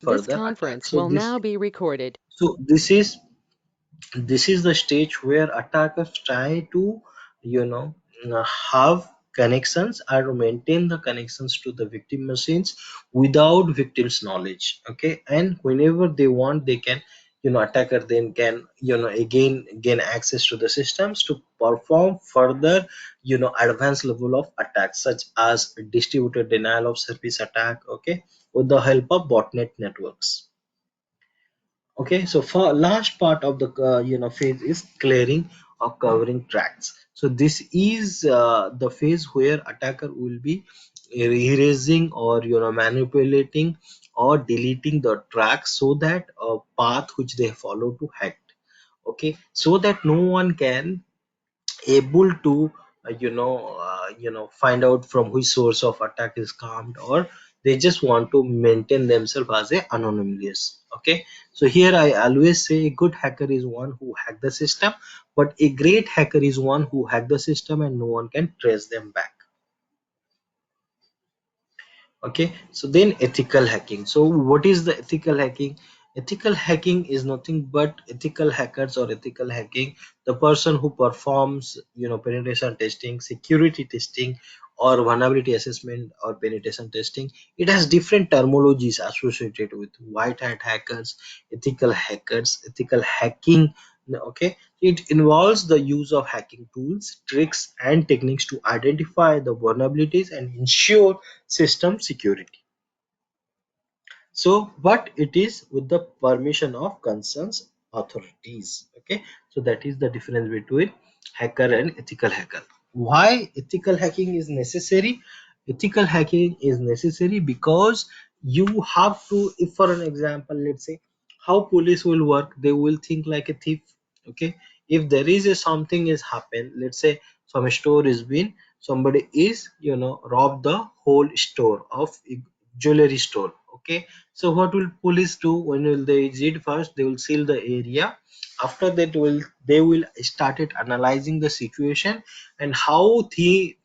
This further attack. conference So will now be recorded. this is the stage where attackers try to, you know, have connections or maintain the connections to the victim machines without victim's knowledge. Okay, and whenever they want, they can, attacker then can, again gain access to the systems to perform further, advanced level of attacks such as distributed denial of service attack. Okay, with the help of botnet networks. Okay, so for large part of the phase is clearing or covering tracks. So this is the phase where attacker will be erasing or manipulating or deleting the tracks so that a path which they follow to hacked. Okay, so that no one can able to find out from which source of attack is calmed, or they just want to maintain themselves as a anonymous. Okay, so here I always say a good hacker is one who hack the system, but a great hacker is one who hack the system and no one can trace them back. Okay, so then ethical hacking. So what is the ethical hacking? Ethical hacking is nothing but ethical hackers or ethical hacking, the person who performs penetration testing, security testing, or vulnerability assessment or penetration testing. It has different terminologies associated with white hat hackers, ethical hacking. Okay, it involves the use of hacking tools, tricks, and techniques to identify the vulnerabilities and ensure system security. So but it is with the permission of concerns authorities. Okay, so that is the difference between hacker and ethical hacker. Why ethical hacking is necessary? Ethical hacking is necessary because you have to, if for an example, let's say how police will work, they will think like a thief. Okay, if there is a something is happened, let's say some store is been, somebody is robbed the whole store of jewelry store. Okay, so what will police do? When will they visit? First they will seal the area. After that they will started analyzing the situation and how thief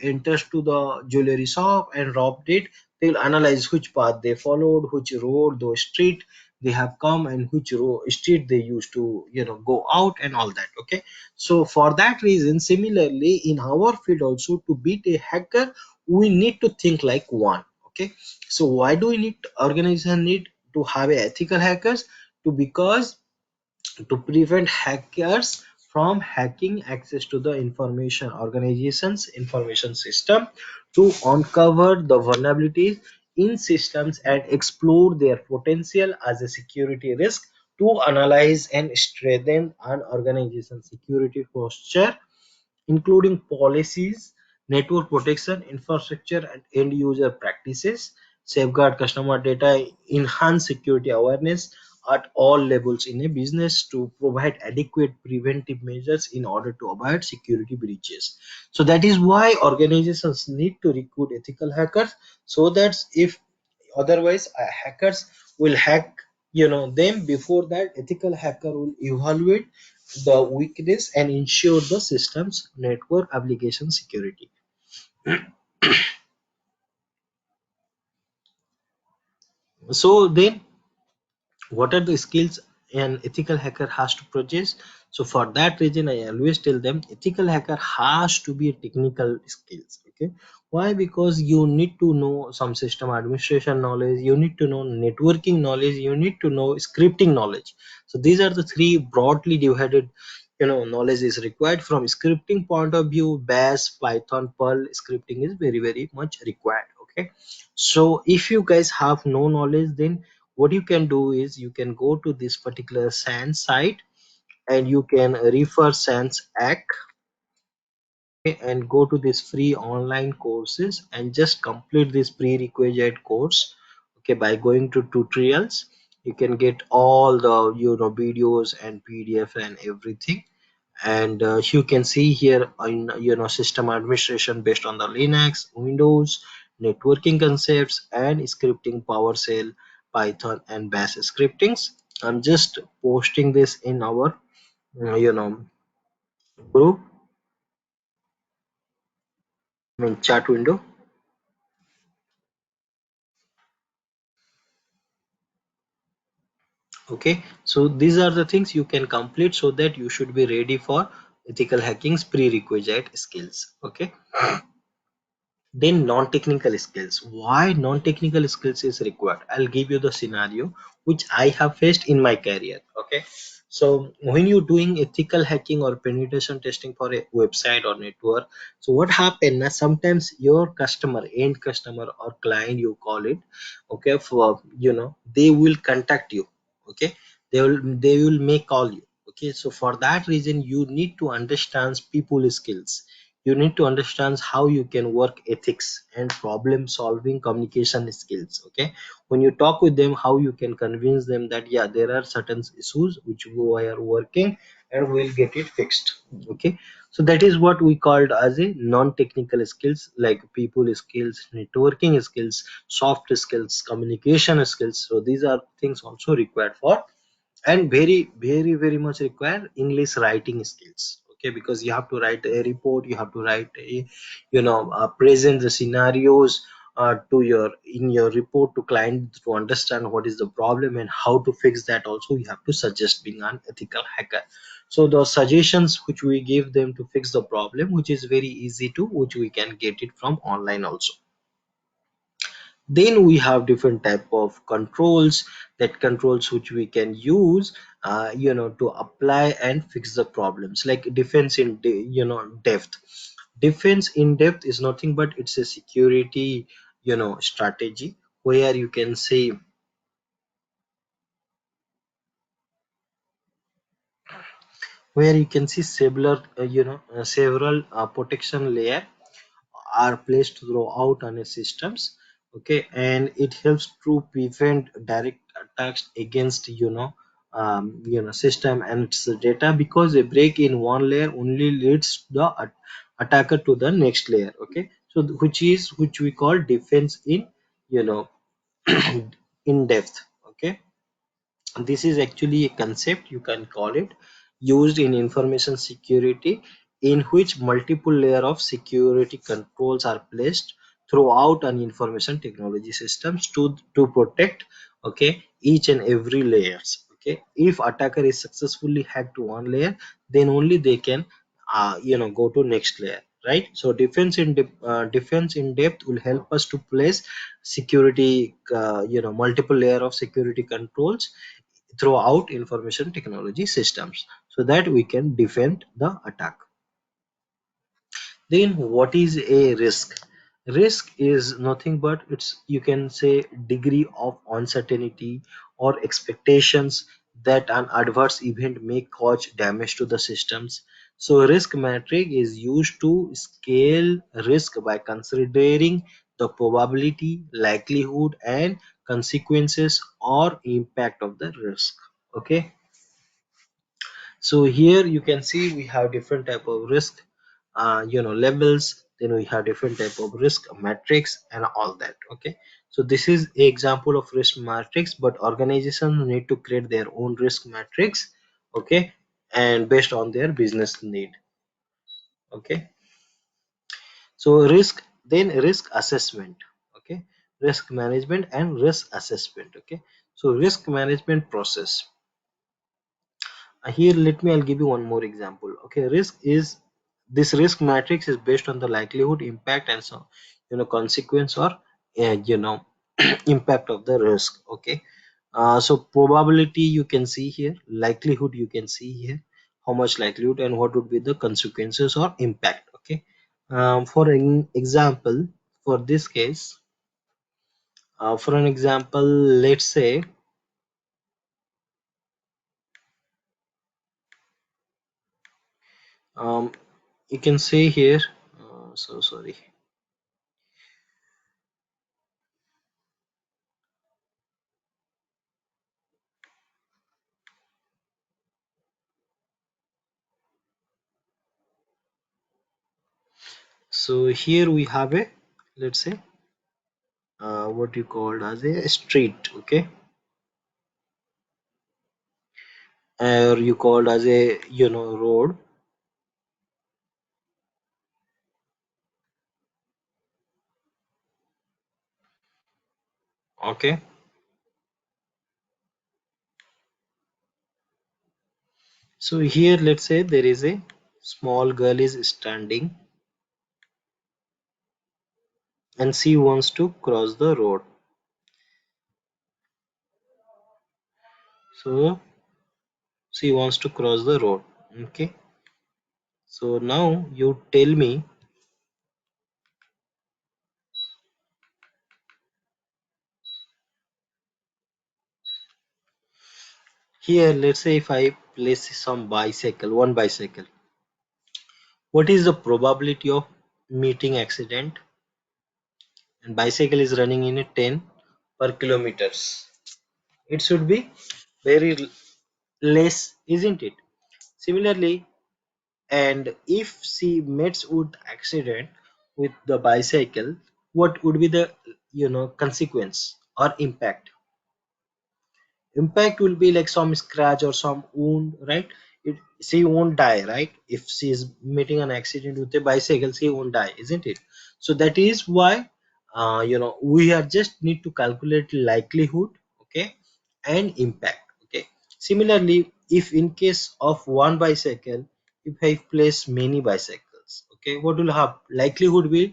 enters to the jewelry shop and robbed it. They'll analyze which path they followed, which road, those street they have come, and which street they used to go out and all that. Okay, so for that reason, similarly in our field also, to beat a hacker we need to think like one. Okay, so why do we need organization need to have a ethical hackers? To because to prevent hackers from hacking access to the information organizations information system, to uncover the vulnerabilities in systems and explore their potential as a security risk, to analyze and strengthen an organization security posture, including policies, network protection, infrastructure, and end user practices, safeguard customer data, enhance security awareness at all levels in a business, to provide adequate preventive measures in order to avoid security breaches. So that is why organizations need to recruit ethical hackers, so that if otherwise hackers will hack them. Before that, ethical hacker will evaluate the weakness and ensure the system's network application security. So then what are the skills an ethical hacker has to possess? So for that reason I always tell them ethical hacker has to be a technical skills. Okay, why? Because you need to know some system administration knowledge, you need to know networking knowledge, you need to know scripting knowledge. So these are the three broadly divided knowledge is required. From scripting point of view, bash, python, perl scripting is very much required. Okay, so if you guys have no knowledge, then what you can do is you can go to this particular sans site and you can refer sans act, okay, and go to this free online courses and just complete this prerequisite course. Okay, by going to tutorials you can get all the videos and pdf and everything. And you can see here in system administration based on the linux, windows, networking concepts, and scripting, powershell, python, and bash scriptings. I'm just posting this in our group, I mean chat window. Okay, so these are the things you can complete so that you should be ready for ethical hacking's prerequisite skills. Okay, then non-technical skills. Why non-technical skills is required? I'll give you the scenario which I have faced in my career. Okay, so when you're doing ethical hacking or penetration testing for a website or network, so what happens na, sometimes your customer, end customer or client you call it, okay, for they will contact you. Okay, they will make call you. Okay, so for that reason you need to understand people skills. You need to understand how you can work ethics and problem solving communication skills. Okay, when you talk with them, how you can convince them that yeah, there are certain issues which we are working and we'll get it fixed. Okay, so that is what we called as a non-technical skills, like people skills, networking skills, soft skills, communication skills. So these are things also required for, and very much require English writing skills. Okay, because you have to write a report, you have to write a present the scenarios to your in your report to client to understand what is the problem and how to fix that. Also you have to suggest being an ethical hacker. So the suggestions which we give them to fix the problem, which is very easy to, which we can get it from online also. Then we have different type of controls, that controls which we can use to apply and fix the problems, like defense in depth. Defense in depth is nothing but it's a security strategy where you can say, where you can see several protection layer are placed throughout on a systems. Okay, and it helps to prevent direct attacks against system and its data, because a break in one layer only leads the attacker to the next layer. Okay, so which we call defense in you know in depth. Okay, this is actually a concept, you can call it, used in information security, in which multiple layer of security controls are placed throughout an information technology systems to protect, okay, each and every layers. Okay, if attacker is successfully hacked to one layer, then only they can go to next layer, right? So defense in depth will help us to place security, multiple layer of security controls throughout information technology systems so that we can defend the attack. Then what is a risk? Risk is nothing but it's, you can say, degree of uncertainty or expectations that an adverse event may cause damage to the systems. So risk metric is used to scale risk by considering the probability, likelihood and consequences or impact of the risk. Okay, so here you can see we have different type of risk levels, then we have different type of risk matrix and all that. Okay, so this is a example of risk matrix, but organizations need to create their own risk matrix. Okay, and based on their business need. Okay, so risk assessment. Okay, risk management and risk assessment. Okay, so risk management process. Here let me, I'll give you one more example. Okay, this risk matrix is based on the likelihood, impact and so consequence or impact of the risk. Okay, so probability you can see here, likelihood you can see here, how much likelihood and what would be the consequences or impact. Okay, for an example, for this case, for an example, let's say, um, you can say here, so sorry. So here we have a, let's say, what you called as a street. Okay, or you called as a road. Okay, So here let's say there is a small girl is standing and she wants to cross the road. So she wants to cross the road. Okay. So now you tell me here, let's say if I place some bicycle, one bicycle, what is the probability of meeting accident? And bicycle is running in a 10 per kilometers. It should be very less, isn't it? Similarly, and if she meets with accident with the bicycle, what would be the consequence or impact? Impact will be like some scratch or some wound, right? She won't die, right? If she is meeting an accident with a bicycle, she won't die, isn't it? So that is why we are just need to calculate likelihood, okay, and impact. Okay, similarly, if in case of one bicycle, if I place many bicycles, okay, what will happen? Likelihood will,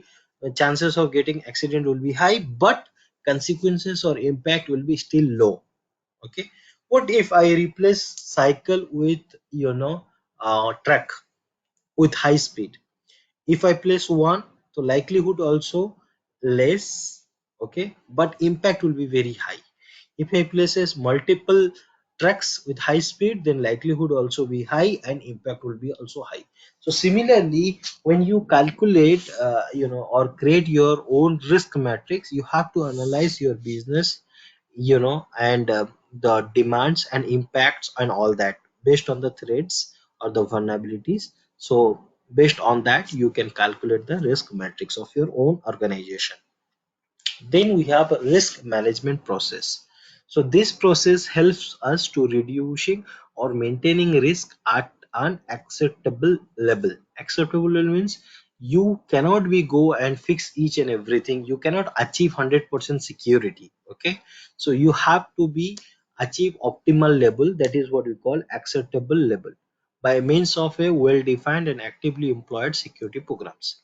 chances of getting accident will be high, but consequences or impact will be still low. Okay, what if I replace cycle with truck with high speed? If I place one, so likelihood also less, okay, but impact will be very high. If I places multiple trucks with high speed, then likelihood also be high and impact will be also high. So similarly, when you calculate or create your own risk matrix, you have to analyze your business, and the demands and impacts and all that based on the threats or the vulnerabilities. So based on that, you can calculate the risk matrix of your own organization. Then we have a risk management process. So this process helps us to reducing or maintaining risk at an acceptable level. Acceptable level means you cannot be go and fix each and everything. You cannot achieve 100% security. Okay, so you have to be achieve optimal level. That is what we call acceptable level by means of a well-defined and actively employed security programs.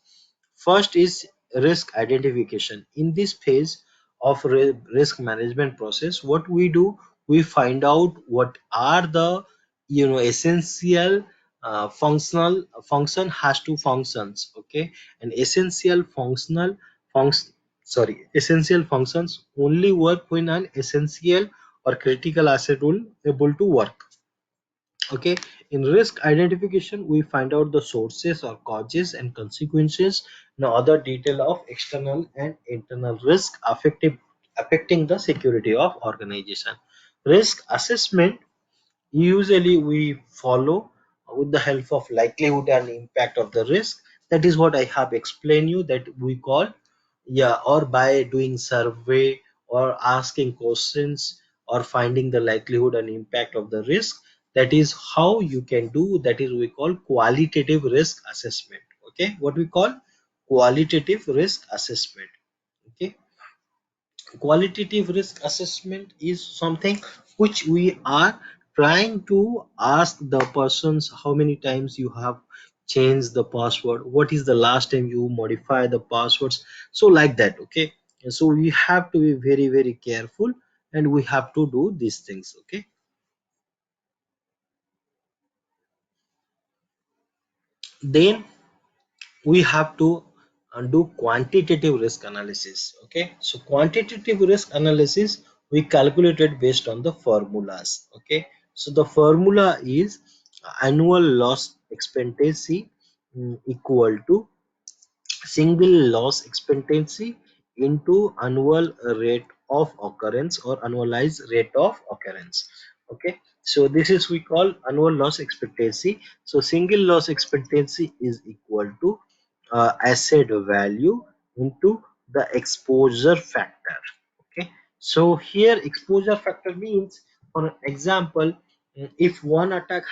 First is risk identification. In this phase of risk management process, what we do, we find out what are the essential functional function has two functions, okay, and essential functional function sorry essential functions only work when an essential or critical asset will able to work. Okay, in risk identification we find out the sources or causes and consequences, no other detail of external and internal risk affecting the security of organization. Risk assessment usually we follow with the help of likelihood and impact of the risk. That is what I have explained you, that we call, yeah, or by doing survey or asking questions or finding the likelihood and impact of the risk. That is how you can do, that is we call qualitative risk assessment. Okay, what we call qualitative risk assessment. Okay, qualitative risk assessment is something which we are trying to ask the persons how many times you have changed the password, what is the last time you modify the passwords, so like that. Okay, and so we have to be very very careful and we have to do these things. Okay, then we have to do quantitative risk analysis. Okay, so quantitative risk analysis we calculated based on the formulas. Okay, so the formula is annual loss expectancy equal to single loss expectancy into annual rate of occurrence or annualized rate of occurrence. Okay, so this is we call annual loss expectancy. So single loss expectancy is equal to asset value into the exposure factor. Okay, so here exposure factor means, for example, if one attack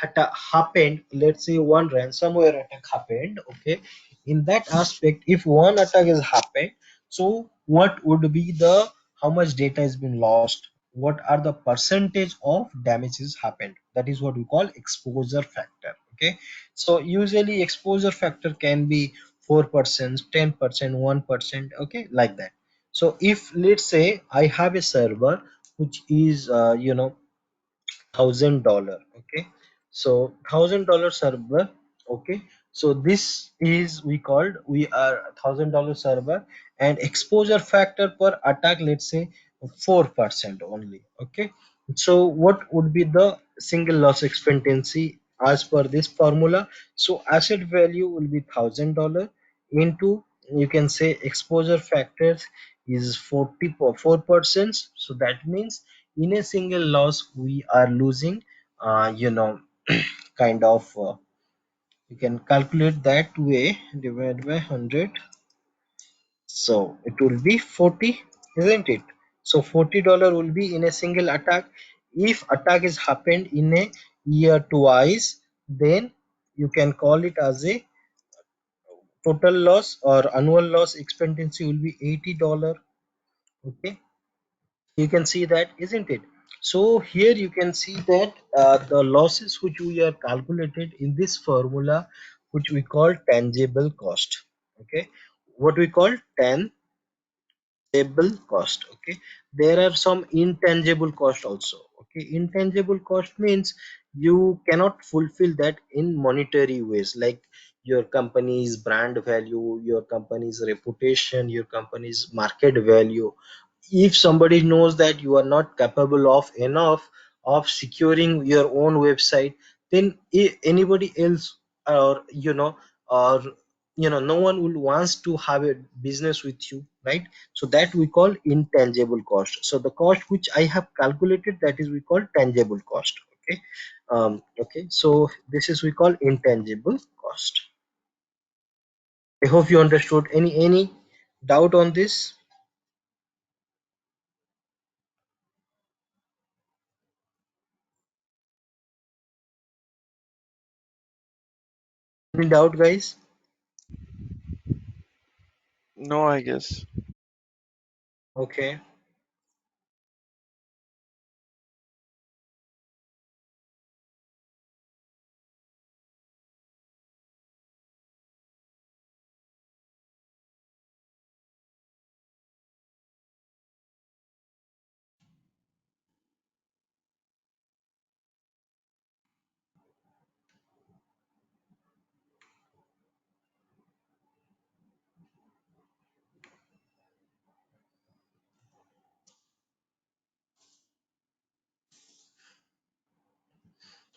happened, let's say one ransomware attack happened. Okay, in that aspect, if one attack has happened, so what would be the how much data has been lost? what are the percentage of damages happened. That is what we call exposure factor. Okay, so usually exposure factor can be 4%, 10%, 1%, okay, like that. So if let's say I have a server which is $1,000, okay, so $1,000 server, okay, so this is we are $1,000 server, and exposure factor per attack, let's say 4% only, okay. So what would be the single loss expectancy as per this formula? So asset value will be $1,000 into, you can say, exposure factors is 44%. So that means in a single loss we are losing kind of you can calculate that way, divided by 100, so it will be 40, isn't it? So $40 will be in a single attack. If attack is happened in a year twice, then you can call it as a total loss, or annual loss expectancy will be $80. Okay, you can see that, isn't it? So here you can see that the losses which we are calculated in this formula, which we call tangible cost. Okay, what we call tangible cost. Okay, there are some intangible cost also. Okay, intangible cost means you cannot fulfill that in monetary ways, like your company's brand value, your company's reputation, your company's market value. If somebody knows that you are not capable of enough of securing your own website, then anybody else, or or no one will wants to have a business with you, right? So that we call intangible cost. So the cost which I have calculated, that is we call tangible cost. Okay, okay, so this is we call intangible cost. I hope you understood. Any doubt on this? Any doubt, guys? No, I guess. Okay.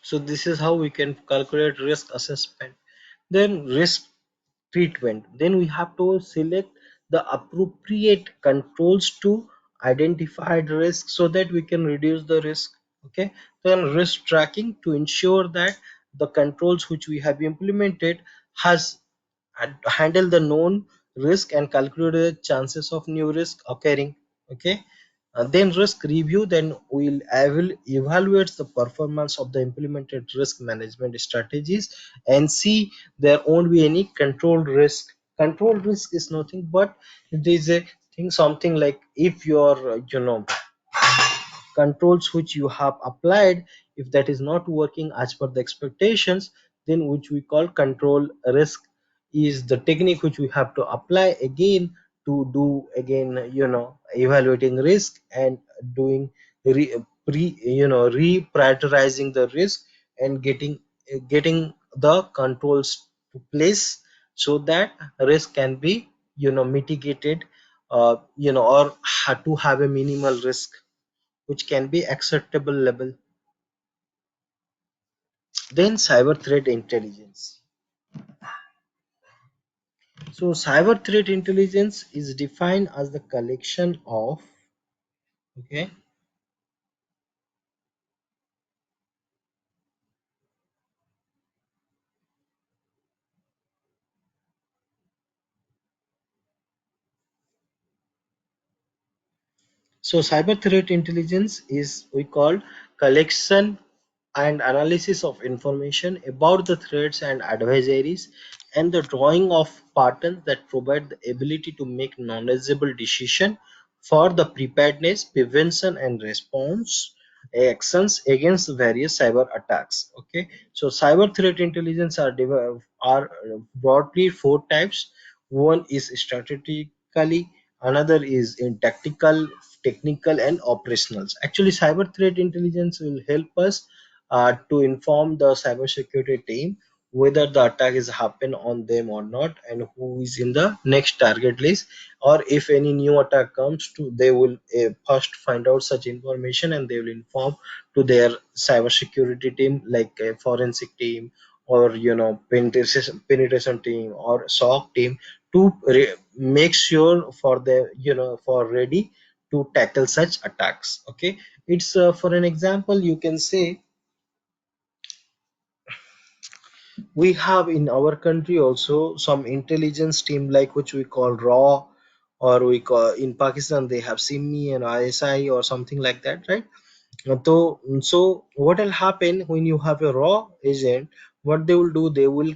So this is how we can calculate risk assessment. Then risk treatment. Then we have to select the appropriate controls to identify the risk so that we can reduce the risk. Okay. Then risk tracking, to ensure that the controls which we have implemented has handle the known risk and calculate the chances of new risk occurring. Okay. Then risk review, then we'll evaluate the performance of the implemented risk management strategies and see there won't be any controlled risk. Controlled risk is nothing but it is a thing, something like if your controls which you have applied, if that is not working as per the expectations, then which we call control risk, is the technique which we have to apply again to do again, evaluating risk and doing reprioritizing the risk and getting the controls to place so that risk can be mitigated, or to have a minimal risk which can be acceptable level. Then cyber threat intelligence. So cyber threat intelligence is defined as the collection of, okay, so cyber threat intelligence is we call collection and analysis of information about the threats and adversaries, and the drawing of patterns that provide the ability to make knowledgeable decision for the preparedness, prevention, and response actions against various cyber attacks. Okay, so cyber threat intelligence are broadly four types. One is strategically, another is in tactical, technical, and operationals. Actually, cyber threat intelligence will help us to inform the cybersecurity team whether the attack is happen on them or not, and who is in the next target list, or if any new attack comes to, they will first find out such information and they will inform to their cybersecurity team, like a forensic team, or penetration team, or SOC team, to make sure for the for ready to tackle such attacks. Okay, it's for an example, you can say we have in our country also some intelligence team, like which we call raw, or we call in Pakistan they have SIMI and ISI or something like that, right? So what will happen when you have a raw agent? What they will do, they will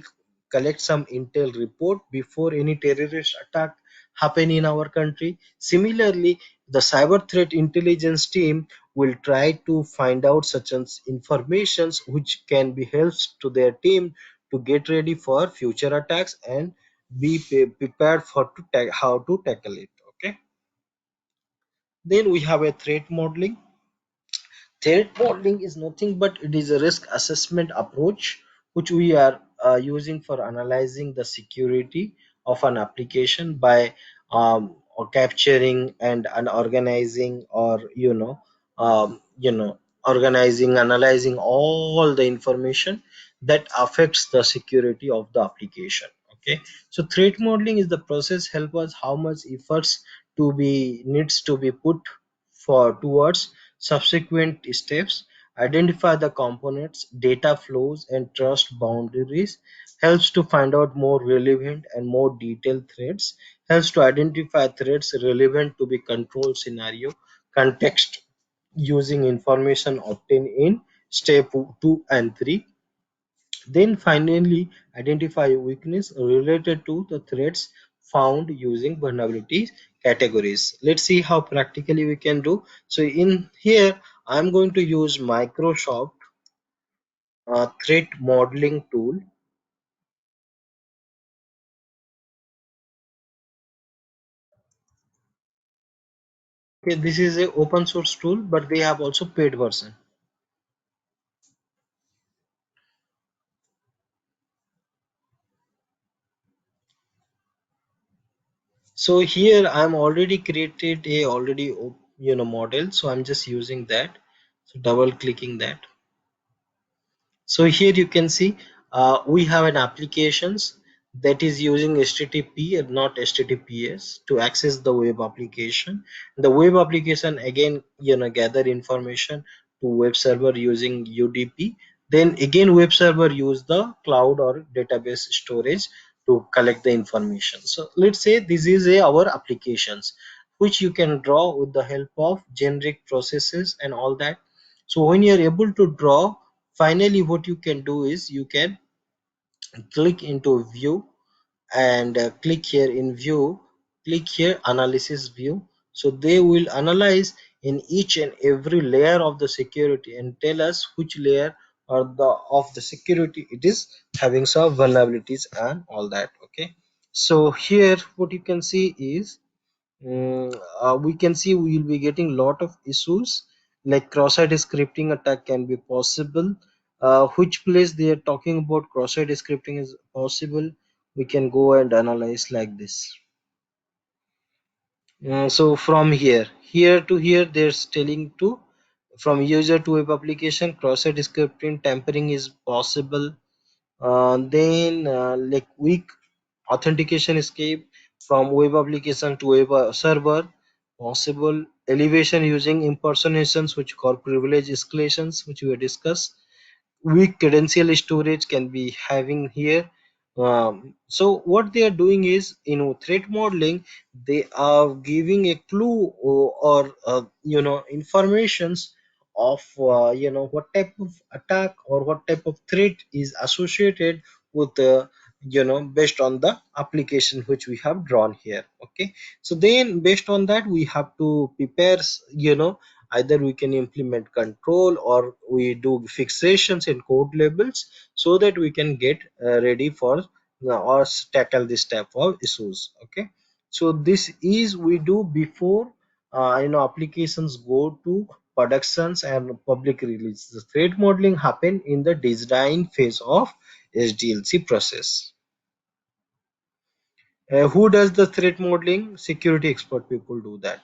collect some intel report before any terrorist attack happen in our country. Similarly, the cyber threat intelligence team will try to find out such informations which can be helps to their team to get ready for future attacks and be prepared for how to tackle it. Okay, then we have a threat modeling. Threat modeling is nothing but it is a risk assessment approach which we are using for analyzing the security of an application by or capturing and organizing, or organizing, analyzing all the information that affects the security of the application. Okay, so threat modeling is the process help us how much efforts to be needs to be put for towards subsequent steps, identify the components, data flows, and trust boundaries, helps to find out more relevant and more detailed threats, helps to identify threats relevant to the control scenario context using information obtained in step 2 and 3. Then finally, identify weakness related to the threats found using vulnerabilities categories. Let's see how practically we can do. So in here, I'm going to use Microsoft threat modeling tool. Okay, this is a open source tool, but they have also paid version. So here I'm already created a already model, so I'm just using that. So double clicking that. So here you can see we have an applications that is using HTTP and not HTTPS to access the web application. The web application again gather information to web server using UDP. Then again web server use the cloud or database storage to collect the information. So let's say this is our applications which you can draw with the help of generic processes and all that. So when you are able to draw, finally what you can do is you can click into view, and click here in view, click here analysis view. So they will analyze in each and every layer of the security and tell us which layer or the of the security it is having some vulnerabilities and all that. Okay, so here what you can see is we can see we will be getting lot of issues, like cross-site scripting attack can be possible. Which place they are talking about cross-site scripting is possible, we can go and analyze like this. So from here to here there's telling to from user to web application cross-site scripting tampering is possible. Then like weak authentication escape from web application to web server possible. Elevation using impersonations which call privilege escalations which we discussed. Weak credential storage can be having here. So what they are doing is in threat modeling they are giving a clue, or informations of what type of attack or what type of threat is associated with based on the application which we have drawn here. Okay, so then based on that we have to prepare, either we can implement control or we do fixations in code labels so that we can get ready for or tackle this type of issues. Okay, so this is we do before applications go to productions and public release. The threat modeling happen in the design phase of SDLC process. Who does the threat modeling? Security expert people do that.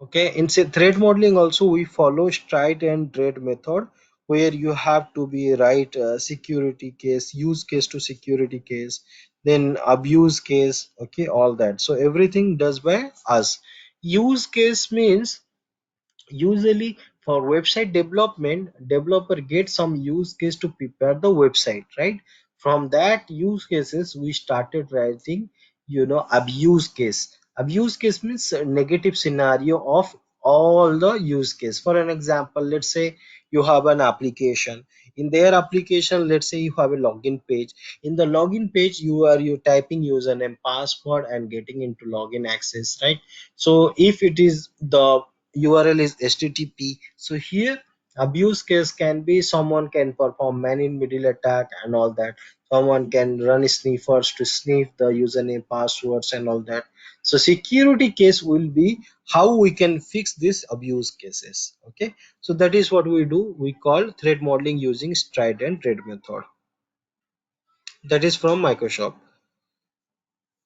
Okay, in threat modeling also we follow stride and dread method, where you have to be right security case, use case to security case, then abuse case. Okay, all that. So everything does by us. Use case means usually for website development, developer gets some use case to prepare the website, right? From that use cases we started writing abuse case. Abuse case means a negative scenario of all the use case. For an example, let's say you have an application. In their application, let's say you have a login page. In the login page, you typing username password and getting into login access, right? So if it is the URL is HTTP. So here abuse case can be someone can perform man in middle attack and all that. Someone can run sniffers to sniff the username passwords and all that. So security case will be how we can fix these abuse cases. Okay, so that is what we do. We call threat modeling using stride and dread method. That is from Microsoft.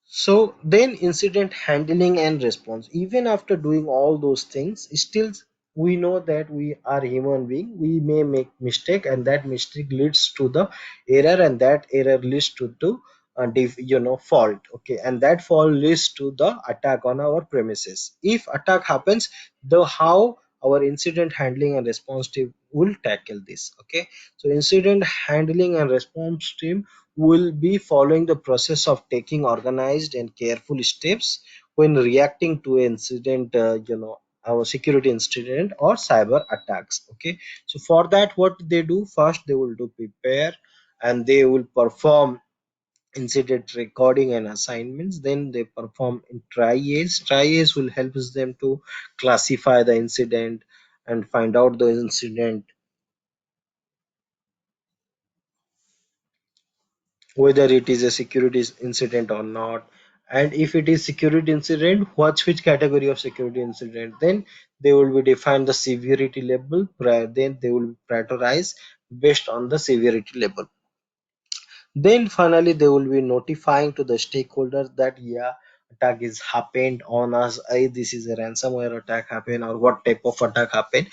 So then incident handling and response. Even after doing all those things, still we know that we are human being. We may make mistake, and that mistake leads to the error, and that error leads to fault. Okay, and that fault leads to the attack on our premises. If attack happens, the how our incident handling and response team will tackle this. Okay, so incident handling and response team will be following the process of taking organized and careful steps when reacting to incident, our security incident or cyber attacks. Okay, so for that what they do, first they will do prepare, and they will perform incident recording and assignments. Then they perform in triage will help them to classify the incident and find out the incident, whether it is a security incident or not. And if it is security incident, which category of security incident, then they will be define the severity level. Then they will prioritize based on the severity level. Then finally they will be notifying to the stakeholders that yeah, attack is happened on us. This is a ransomware attack happened, or what type of attack happened.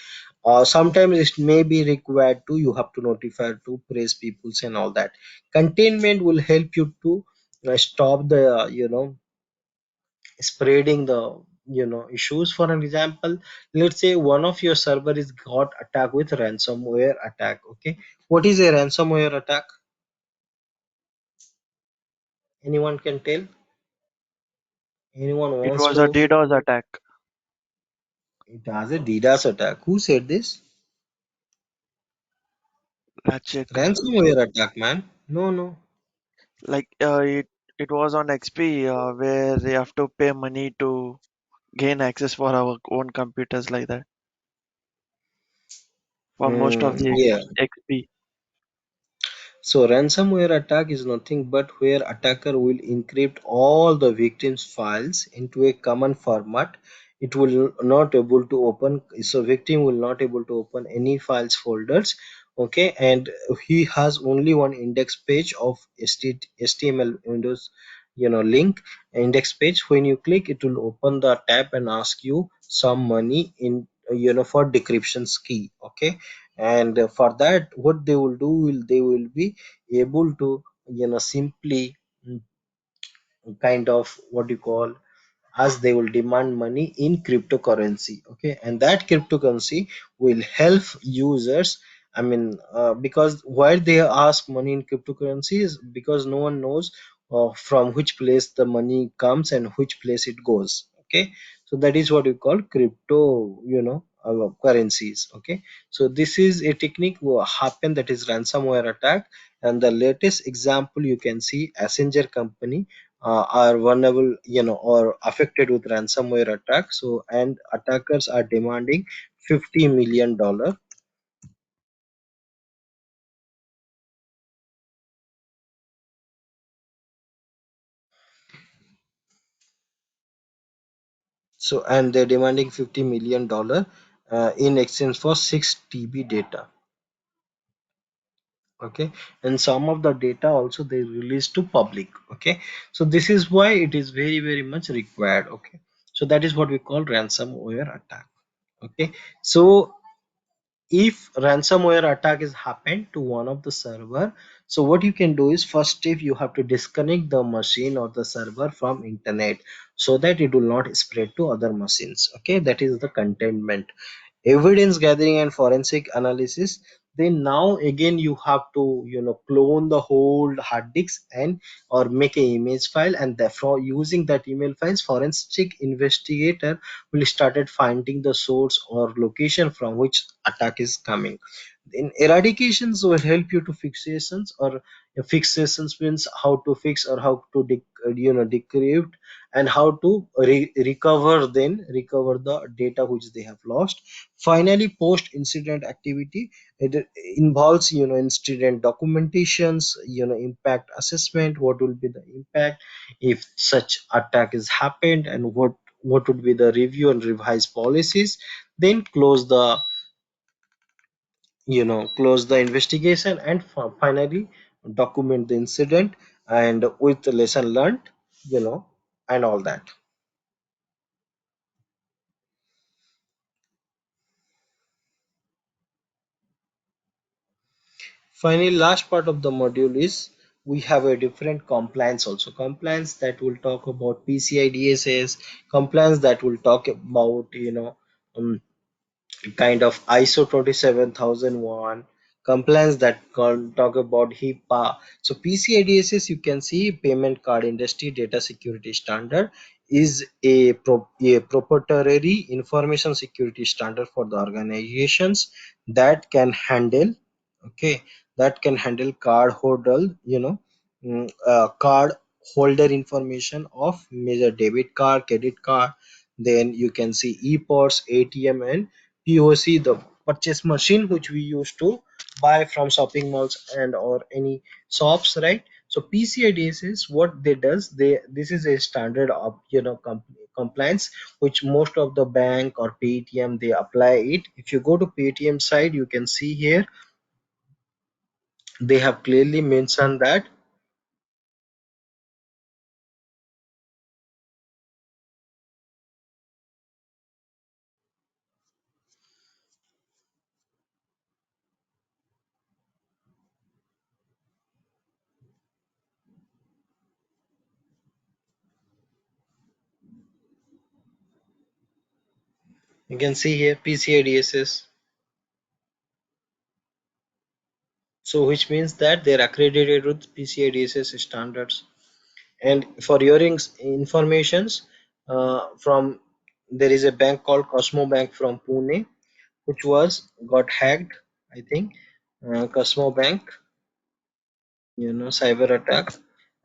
Sometimes it may be required to you have to notify to praise peoples and all that. Containment will help you to stop the spreading the issues. For an example, let's say one of your server is got attacked with ransomware attack. Okay, what is a ransomware attack? Anyone can tell? Anyone It wants was a to? DDoS attack. It has a DDoS attack. Who said this? Let's check. Ransomware attack, man. No, no. Like it was on XP where they have to pay money to gain access for our own computers like that for most of the Yeah. XP. So ransomware attack is nothing but where attacker will encrypt all the victim's files into a common format. It will not able to open, so victim will not able to open any files folders. Okay, and he has only one index page of HTML Windows link index page. When you click, it will open the tab and ask you some money in for decryption key. Okay, and for that what they will do, will they will be able to simply kind of what you call as they will demand money in cryptocurrency. Okay, and that cryptocurrency will help users. I mean, because why they ask money in cryptocurrency is because no one knows from which place the money comes and which place it goes. Okay, so that is what we call crypto currencies. Okay, so this is a technique will happen, that is ransomware attack. And the latest example you can see, Assenger company are vulnerable, or affected with ransomware attack. So, and attackers are demanding $50 million. So, and they're demanding $50 million in exchange for 6 TB data. Okay, and some of the data also they release to public. Okay, so this is why it is very very much required. Okay, so that is what we call ransomware attack. Okay, so if ransomware attack is happened to one of the server, so what you can do is, first step, you have to disconnect the machine or the server from internet so that it will not spread to other machines. Okay, that is the containment. Evidence gathering and forensic analysis, then now again you have to clone the whole hard disk and or make a image file, and therefore using that email files, forensic investigator will started finding the source or location from which attack is coming. In eradications will help you to fixations, or fixations means how to fix or how to decrypt, and how to recover, then recover the data which they have lost. Finally, post incident activity, it involves incident documentations, impact assessment, what will be the impact if such attack is happened, and what would be the review and revise policies. Then close the investigation, and finally document the incident and with the lesson learned, you know and all that. Finally, last part of the module is, we have a different compliance also. Compliance that will talk about PCI DSS, compliance that will talk about um, kind of ISO 27001, compliance that can talk about HIPAA. So PCI DSS, you can see, payment card industry data security standard, is a proprietary information security standard for the organizations that can handle, okay, that can handle card holder, card holder information of major debit card, credit card. Then you can see ePOS, ATM, and POC, the purchase machine which we used to buy from shopping malls and or any shops, right? So PCI DSS, what they does, they this is a standard of compliance which most of the bank or Paytm they apply it. If you go to Paytm side, you can see here they have clearly mentioned that. You can see here PCI DSS. So which means that they're accredited with PCI DSS standards. And for your informations, from there is a bank called Cosmo Bank from Pune, which was got hacked, I think. Cosmo Bank, cyber attack,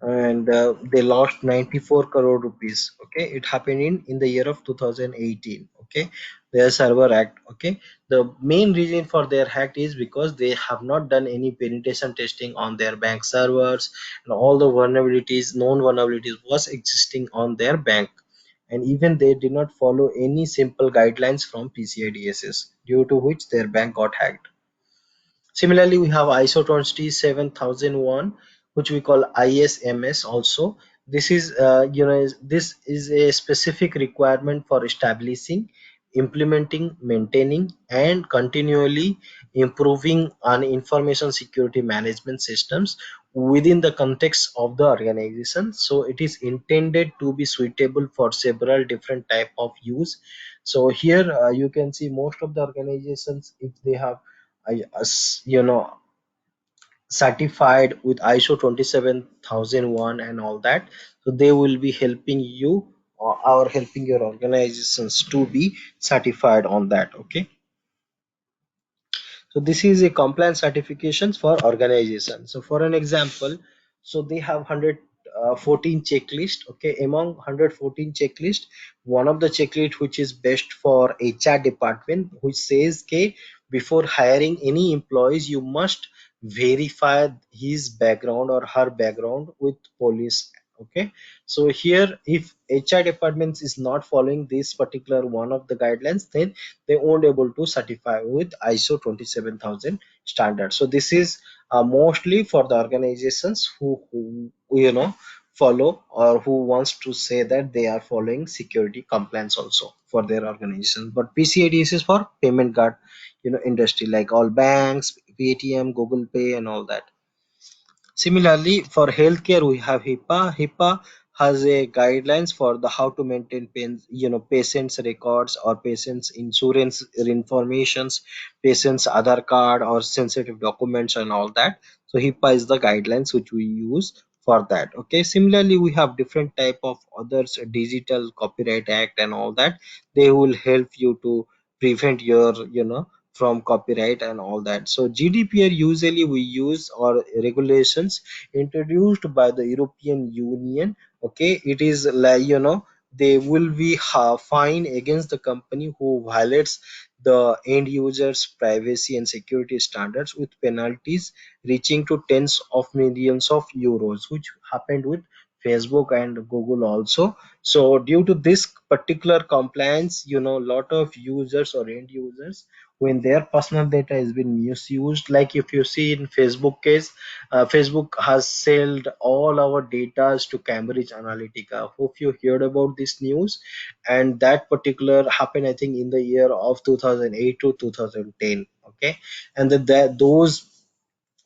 and they lost 94 crore rupees. Okay, it happened in the year of 2018. Okay, their server hacked. Okay, the main reason for their hack is because they have not done any penetration testing on their bank servers, and all the vulnerabilities, known vulnerabilities, was existing on their bank, and even they did not follow any simple guidelines from PCI DSS, due to which their bank got hacked. Similarly, we have ISO 27001, which we call ISMS also. This is, this is a specific requirement for establishing, implementing, maintaining, and continually improving on information security management systems within the context of the organization. So it is intended to be suitable for several different type of use. So here you can see most of the organizations, if they have certified with ISO 27001 and all that, so they will be helping you or helping your organizations to be certified on that. Okay, So this is a compliance certifications for organization. So for an example, so they have 114 checklist. Okay, among 114 checklist, one of the checklist which is best for HR department, which says, okay, before hiring any employees, you must verify his background or her background with police. Okay, so here if HR departments is not following this particular one of the guidelines, then they won't able to certify with ISO 27000 standard. So this is mostly for the organizations who follow or who wants to say that they are following security compliance also for their organization. But PCIDS is for payment card industry, like all banks, Paytm, Google Pay and all that. Similarly, for healthcare, we have HIPAA. HIPAA has a guidelines for the how to maintain patients records or patients insurance informations, patients Aadhaar card or sensitive documents and all that. So HIPAA is the guidelines which we use for that. Okay. Similarly, we have different type of others, Digital Copyright Act and all that. They will help you to prevent your from copyright and all that. So GDPR usually we use or regulations introduced by the European Union. Okay, it is like they will be fine against the company who violates the end users privacy and security standards, with penalties reaching to tens of millions of euros, which happened with Facebook and Google also. So due to this particular compliance, lot of users or end users, when their personal data has been misused, like if you see in Facebook case, Facebook has sold all our data to Cambridge Analytica. Hope you heard about this news. And that particular happened, I think, in the year of 2008 to 2010. Okay, and those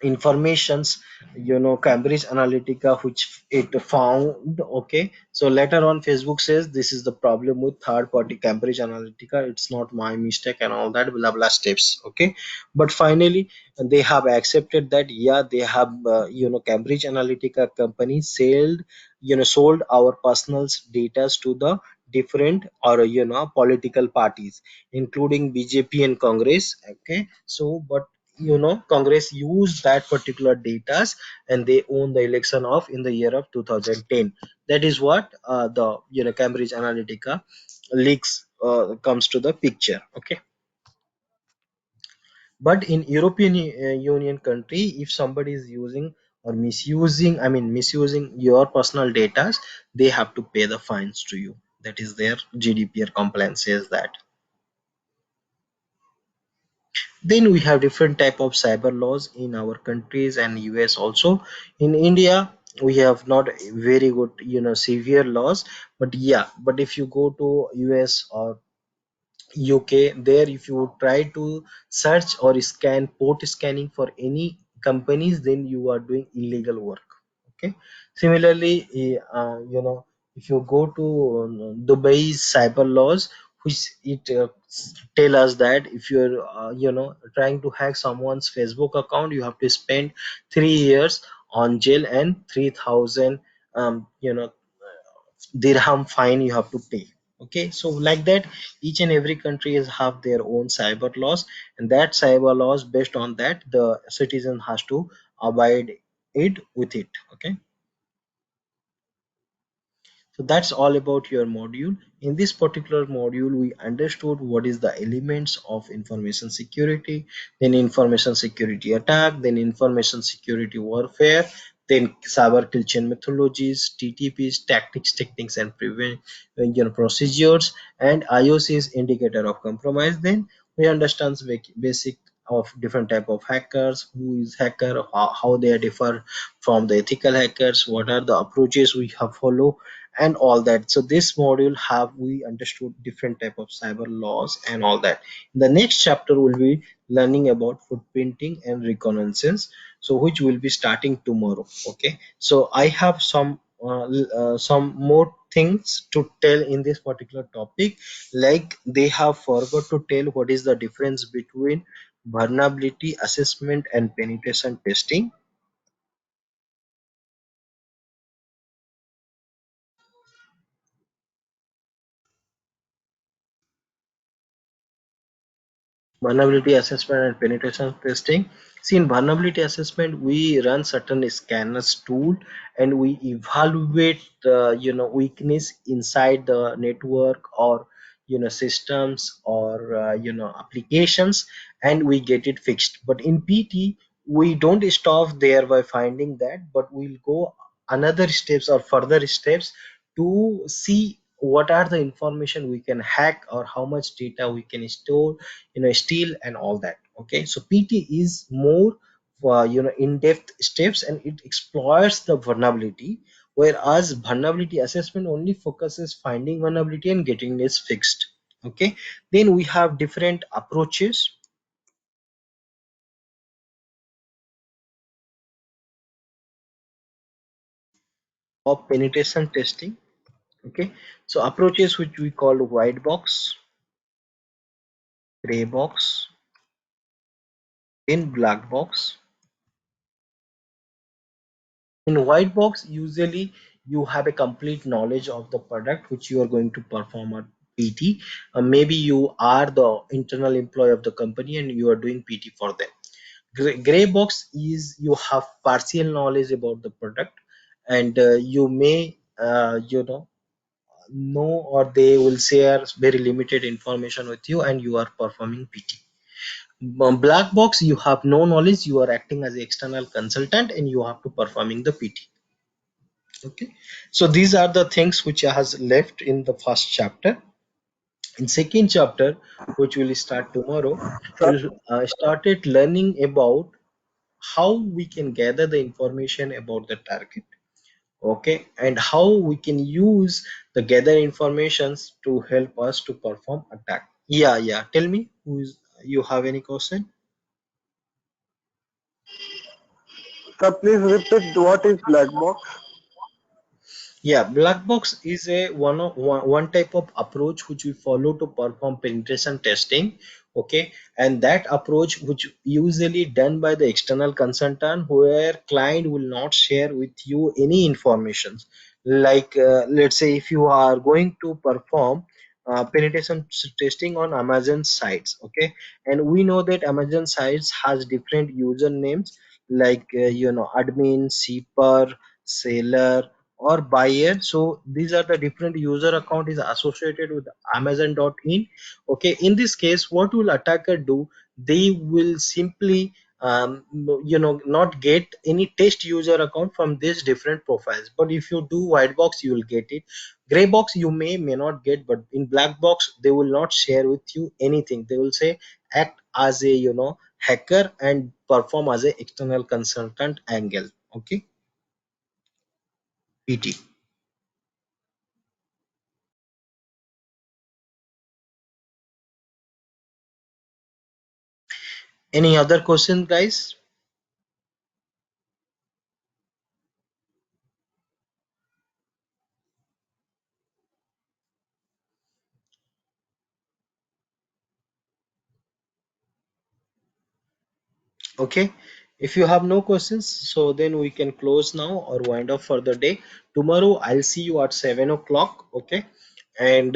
informations, Cambridge Analytica, which it found. Okay, so later on Facebook says this is the problem with third party Cambridge Analytica, it's not my mistake and all that blah blah steps. Okay, but finally they have accepted that, yeah, they have Cambridge Analytica company sold our personal data to the different or political parties, including BJP and Congress. Okay, so but Congress used that particular data and they own the election of in the year of 2010. That is what the Cambridge Analytica leaks comes to the picture. Okay, but in European Union country, if somebody is using or misusing, I mean misusing your personal data, they have to pay the fines to you. That is their GDPR compliance says that. Then we have different type of cyber laws in our countries and US also. In India, we have not very good severe laws, but yeah, but if you go to US or UK, there if you try to search or scan port scanning for any companies, then you are doing illegal work. Okay. Similarly, if you go to Dubai's cyber laws, which it tell us that if you're trying to hack someone's Facebook account, you have to spend 3 years on jail and 3,000 dirham fine you have to pay. Okay, so like that, each and every country is have their own cyber laws, and that cyber laws, based on that, the citizen has to abide it with it. Okay, so that's all about your module. In this particular module, we understood what is the elements of information security, then information security attack, then information security warfare, then cyber kill chain methodologies, TTPs, tactics, techniques, and prevent procedures, and IOC's indicator of compromise. Then we understand basic of different type of hackers, who is hacker, how they differ from the ethical hackers, what are the approaches we have follow, and all that. So this module have we understood different type of cyber laws and all that. The next chapter will be learning about footprinting and reconnaissance, so which will be starting tomorrow. Okay, so I have some more things to tell in this particular topic, like they have forgot to tell what is the difference between vulnerability assessment and penetration testing. Vulnerability assessment and penetration testing. See, in vulnerability assessment, we run certain scanners tool and we evaluate the weakness inside the network or systems or applications, and we get it fixed. But in PT, we don't stop there by finding that, but we'll go another steps or further steps to see what are the information we can hack or how much data we can store, steal and all that. Okay, so PT is more in-depth steps and it explores the vulnerability, whereas vulnerability assessment only focuses finding vulnerability and getting this fixed. Okay, then we have different approaches of penetration testing. Okay, so approaches which we call white box, gray box, then black box. In white box, usually you have a complete knowledge of the product which you are going to perform at PT. Maybe you are the internal employee of the company and you are doing PT for them. Gray box is you have partial knowledge about the product, and you may know, or they will share very limited information with you and you are performing PT. Black box, you have no knowledge, you are acting as an external consultant and you have to performing the PT. Okay, so these are the things which has left in the first chapter. In second chapter, which will start tomorrow, Sir, we'll started learning about how we can gather the information about the target. Okay, and how we can use the gather informations to help us to perform attack. Yeah, tell me, who is, you have any question? sir, please repeat what is black box. Yeah, black box is a one type of approach which we follow to perform penetration testing. Okay, and that approach which usually done by the external consultant, where client will not share with you any information. Like let's say if you are going to perform penetration testing on Amazon sites, okay, and we know that Amazon sites has different usernames like admin, shipper, seller or buyer. So these are the different user account is associated with amazon.in. Okay, in this case what will attacker do, they will simply not get any test user account from these different profiles. But if you do white box, you will get it. Gray box you may not get, but in black box they will not share with you anything. They will say act as a hacker and perform as a external consultant angle. Okay, PT. Any other question, guys? Okay. If you have no questions, so then we can close now or wind up for the day. Tomorrow, I'll see you at 7 o'clock. Okay. And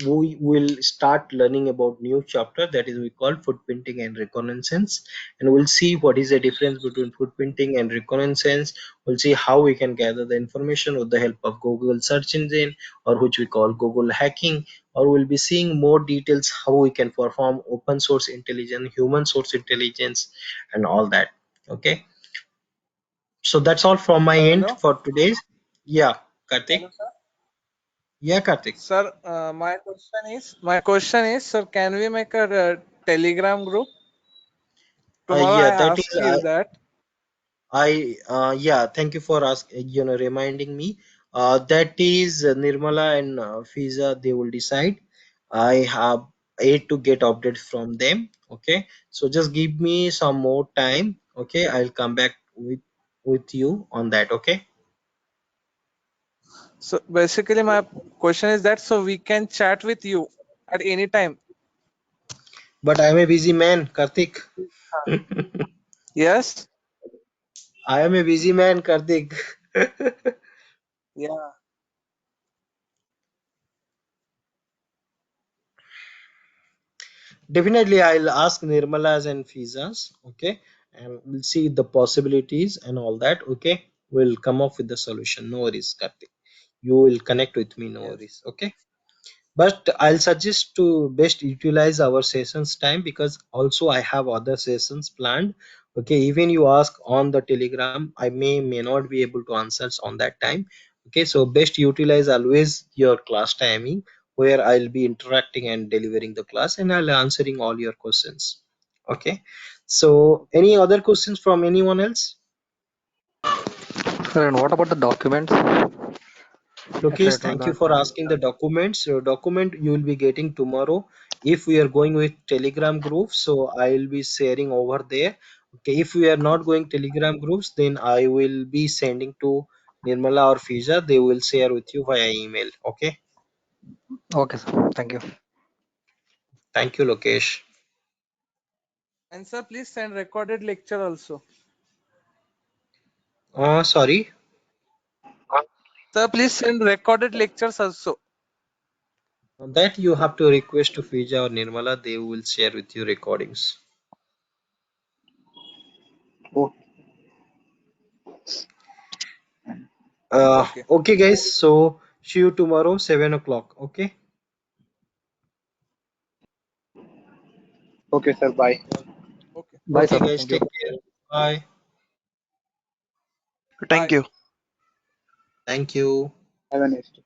we will start learning about new chapter that is we call footprinting and reconnaissance, and we'll see what is the difference between footprinting and reconnaissance. We'll see how we can gather the information with the help of Google search engine, or which we call Google hacking, or we'll be seeing more details how we can perform open source intelligence, human source intelligence, and all that. Okay, so that's all from my end Hello, for today. Yeah, hello, Karthik. sir. Yeah, Karthik. Sir, my question is, sir, can we make a Telegram group? Tomorrow Yeah, I that is ask you that. yeah, thank you for reminding me. That is Nirmala and Fiza, they will decide. I have yet to get updates from them. Okay, so just give me some more time. Okay, I'll come back with you on that. Okay, So basically, my question is that so we can chat with you at any time. but I'm a busy man, Karthik. Yes. I am a busy man, Karthik. Yeah. Definitely, I'll ask Nirmala's and Fiza's. Okay, and we'll see the possibilities and all that. Okay, we'll come up with the solution. No worries, Kartik. You will connect with me. No Yes. worries. Okay. But I'll suggest to best utilize our sessions time, because also I have other sessions planned. Okay, even you ask on the Telegram, I may not be able to answer on that time. Okay, so best utilize always your class timing, where I'll be interacting and delivering the class, and I'll answering all your questions. Okay, so any other questions from anyone else? Sir, and what about the documents? If I Lokesh, do thank you not, for asking the documents. Your document you will be getting tomorrow. If we are going with Telegram group, so I will be sharing over there. Okay, if we are not going Telegram groups, then I will be sending to Nirmala or Fiza. They will share with you via email. Okay, okay, sir. Thank you. thank you, Lokesh. And sir, please send recorded lecture also. Sorry, Sir, please send recorded lectures also. that you have to request to Fiza or Nirmala. They will share with you recordings. Okay. Okay, guys. So see you tomorrow, 7 o'clock. Okay. Okay, sir. Bye. Okay. Bye, Okay, sir. guys. Thank you. Take care. Bye. Thank Bye. you. Thank you. Have a nice day.